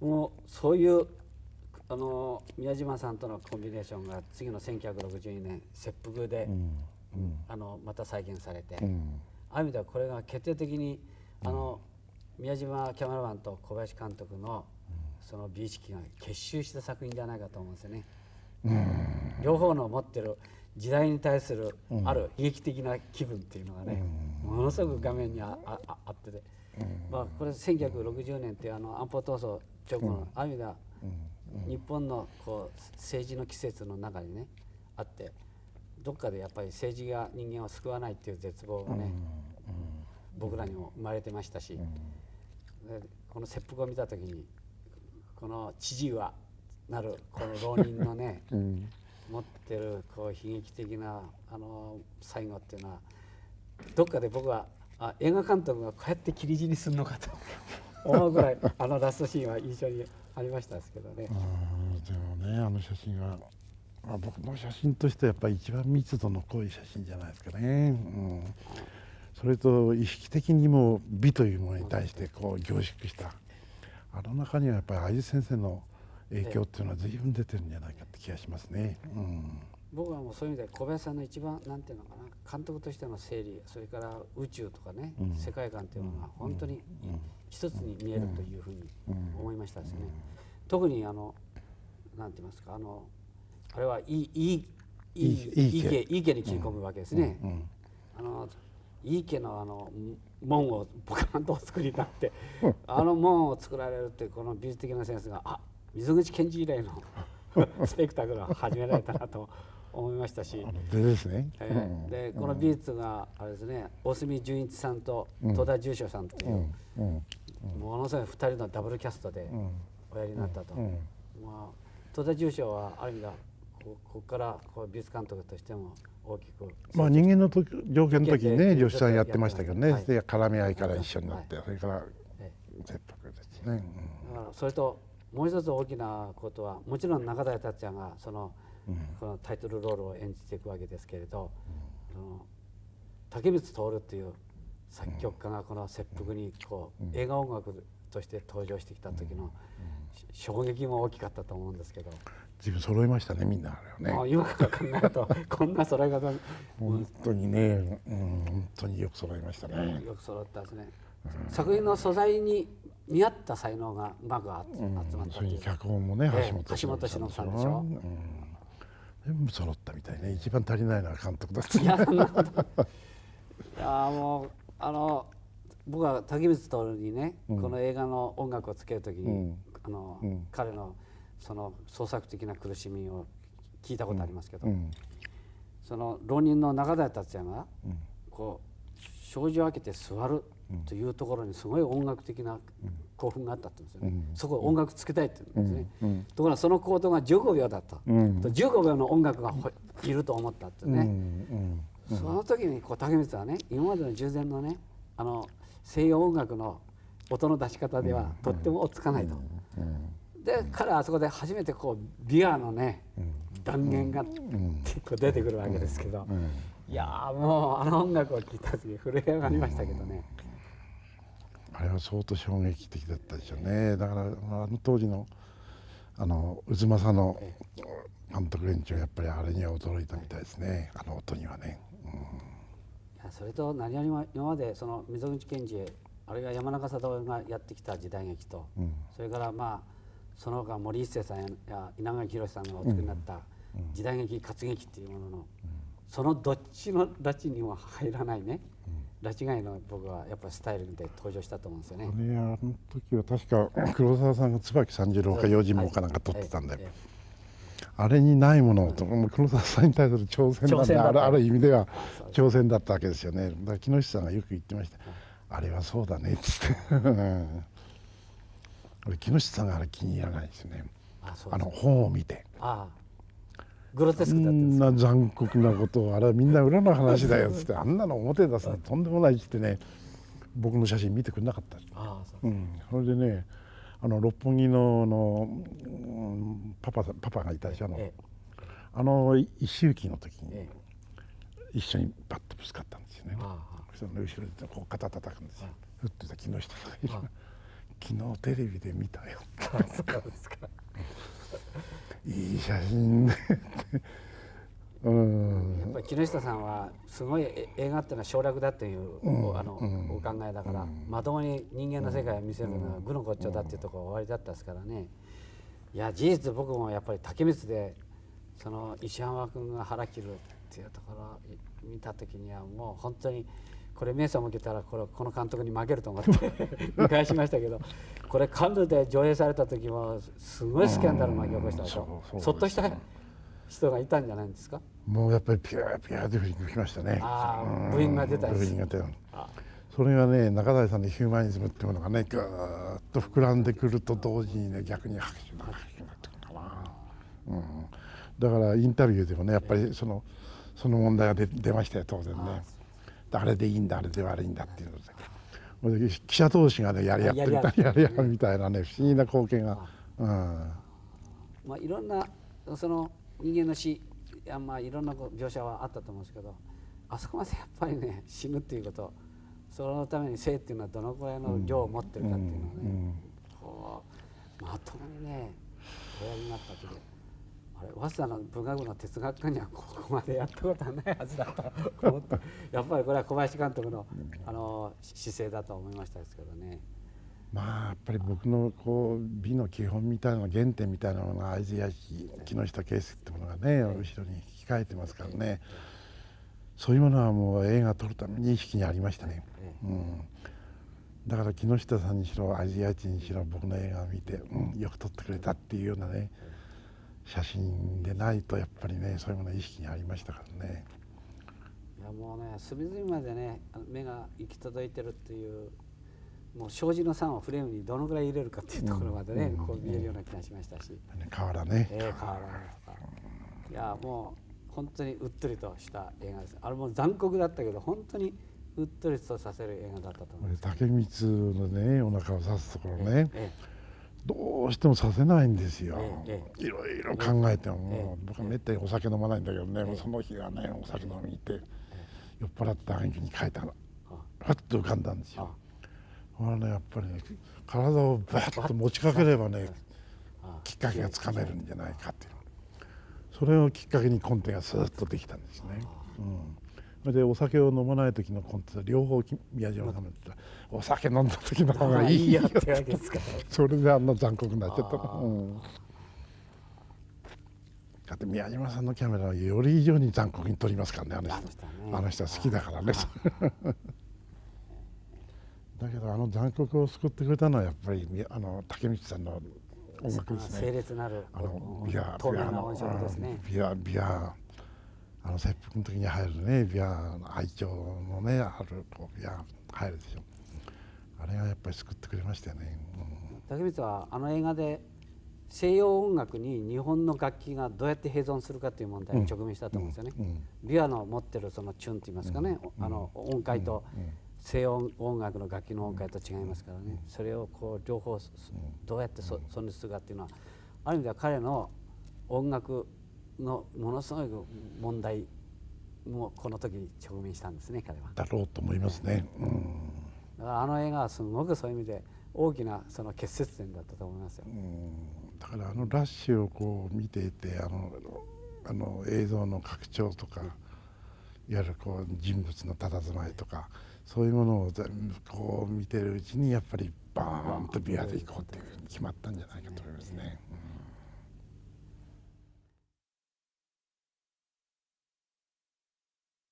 もうそういう宮島さんとのコンビネーションが次の1962年切腹で、また再現されて、ある意味ではこれが決定的に宮島キャメラマンと小林監督のその美意識が結集した作品じゃないかと思うんですよね。両方の持ってる時代に対するある悲劇的な気分っていうのがね、ものすごく画面にあってて、これ1960年っていう安保闘争直後のある意味では日本のこう政治の季節の中にねあって、どっかでやっぱり政治が人間を救わないっていう絶望がね、僕らにも生まれてましたし、この切腹を見た時にこの知事はなるこの浪人のね、持ってるこう悲劇的な最後っていうのはどっかで僕は映画監督がこうやって切り死にするのかと思うぐらいラストシーンは印象にありましたですけどね。でもね、写真は、僕の写真としてはやっぱり一番密度の濃い写真じゃないですかね。それと意識的にも美というものに対してこう凝縮した、中にはやっぱり愛津先生の影響っていうのは随分出てるんじゃないかって気がしますね。僕はもうそういう意味で小林さんの一番なんていうのかな、監督としての整理、それから宇宙とかね、世界観っていうのが本当に一つに見えるというふうに思いましたですね。特になんて言いますか、あれはいい家に切り込むわけですね。いい家の門をボカンとお作りになって門を作られるっていうこの美術的なセンスが溝口健二以来のスペクタクルが始められたなと思いましたし、でこの美術があれですね、大隅純一さんと戸田重翔さんというものすごい2人のダブルキャストでおやりになったと。戸田重翔はある意味ではここから美術監督としても大きく、人間の条件の時にね助手さんやってましたけどね、で絡み合いから一緒になって、それから切腹ですね。それともう一つ大きなことは、もちろん中台達也がこのタイトルロールを演じていくわけですけれど、竹光徹っていう作曲家がこの切腹に映画音楽として登場してきた時の衝撃も大きかったと思うんですけど、随分揃いましたね、みんなあれはね。今から考えるとこんな揃い方、本当にね、本当によく揃いましたね。よく揃ったですね。作品の素材に見合った才能がうまく集まった。それに脚本もね、橋本忍さんでしょ。全部揃ったみたいね。一番足りないのは監督だった。いやもう僕は竹光徹にね、この映画の音楽をつけるときに彼のその創作的な苦しみを聞いたことありますけど、その浪人の中台達也がこう障子を開けて座るというところにすごい音楽的な興奮があったって言うんですよね。そこ音楽つけたいって言うんですね。ところがその行動が15秒だった。15秒の音楽がいると思ったってね。その時に竹光はね、今までの従前のね西洋音楽の音の出し方ではとっても追っつかないと。で彼はあそこで初めてビアのね断言が出てくるわけですけど、いやもう音楽を聴いた時震え上がりましたけどね。あれは相当衝撃的だったでしょうね。だから当時の渦政の監督連中はやっぱりあれには驚いたみたいですね、音にはね。それと何よりも今までその溝口健二あるいは山中貞夫がやってきた時代劇と、それからその他森一清さんや稲垣浩さんがお作りになった時代劇活劇っていうものの、そのどっちの拉致にも入らないね、拉致外の僕はやっぱりスタイルで登場したと思うんですよね。あの時は確か黒沢さんが椿三十郎か用心棒かなんか撮ってたんで、あれにないものを黒沢さんに対する挑戦なんで、ある意味では挑戦だったわけですよね。だから木下さんがよく言ってました、あれはそうだねっつって俺木下さんがあれ気に入らないですね。本を見てグロテスクだったんですか。残酷なことを、あれはみんな裏の話だよっつって、あんなの表出すのとんでもないっつってね、僕の写真見てくれなかった。それでね、六本木のパパがいたでしょ、一周忌の時に一緒にバッとぶつかったんですよね。その後ろでこう肩叩くんですよ。ふっとした木下さんがいる。昨日テレビで見たよそうですか。いい写真ねやっぱり木下さんはすごい映画っていうのは省略だという、お考えだから、まともに人間の世界を見せるのは愚の骨頂だっていうところが終わりだったですからね。いや事実僕もやっぱり竹光でその石浜君が腹切るっていうところを見た時にはもう本当にこれ目を向けたらこの監督に負けると思って見返しましたけど、これカンヌで上映された時もすごいスキャンダル巻き起こしたでしょ。そっとした人がいたんじゃないんですか。もうやっぱりピューピューって振り抜きましたね。部員が出たんです。部員が出た。それがね、中台さんのヒューマニズムっていうものがね、ぐーっと膨らんでくると同時にね、逆に拍手がってくるかな。だからインタビューでもね、やっぱりその問題が出ましたよ、当然ね。あれでいいんだ、あれで悪いんだっていうので、記者同士がね、やり合うみたいなね、不思議な光景が。まあいろんなその人間の死、まあいろんな描写はあったと思うんですけど、あそこまでやっぱりね死ぬっていうこと、そのために生っていうのはどのくらいの量を持ってるかっていうのをね、こうまともにねおやりになった時で、あれ早稲田の文学部の哲学科にはここまでやったことはないはずだと思って、やっぱりこれは小林監督の姿勢だと思いましたですけどね。まあやっぱり僕のこう美の基本みたいな原点みたいなものが会津屋敷木下圭介ってものがね、後ろに控えてますからね、そういうものはもう映画撮るために意識にありましたね。だから木下さんにしろ会津屋敷にしろ僕の映画を見て、よく撮ってくれたっていうようなね写真でないとやっぱりねそういうものは意識にありましたからね。いやもうね隅々までね目が行き届いてるっていう、もう障子の3をフレームにどのぐらい入れるかっていうところまでね、こう見えるような気がしましたし、瓦ね、瓦とか、いやもう本当にうっとりとした映画です。あれも残酷だったけど本当にうっとりとさせる映画だったと思います。竹光のねお腹を刺すところね、どうしてもさせないんですよ。いろいろ考えても、僕はめったにお酒飲まないんだけどね、その日はねお酒飲みに行って酔っ払って挙句に書いたらふっと浮かんだんですよ。やっぱりね体をバッと持ちかければねきっかけがつかめるんじゃないかっていう、それをきっかけにコンテがスーッとできたんですね。それでお酒を飲まない時のコンテは両方宮島さんが言ってた、お酒飲んだ時の方がいいよってわけですか。それであんな残酷になっちゃった。だって宮島さんのキャメラはより以上に残酷に撮りますからね、あの人は好きだからね。だけど残酷を救ってくれたのはやっぱり竹光さんの音楽ですね。清烈なる透明な音色ですね。ビア切腹の時に入るねビア愛嬌のねあるビア入るでしょ。あれがやっぱり救ってくれましたよね。竹光は映画で西洋音楽に日本の楽器がどうやって併存するかという問題に直面したと思うんですよね。ビアの持ってるそのチューンといいますかね、音階と西洋音楽の楽器の音階と違いますからね、それをこう両方どうやって存立するかっていうのはある意味では彼の音楽のものすごい問題もこの時直面したんですね、彼は。だろうと思いますね。だから映画はすごくそういう意味で大きなその結節点だったと思いますよ。だからラッシュをこう見ていて映像の拡張とかいわゆるこう人物の佇まいとかそういうものを全部こう見てるうちにやっぱりバーンとビアでいこうっていうふうに決まったんじゃないかと思いますね。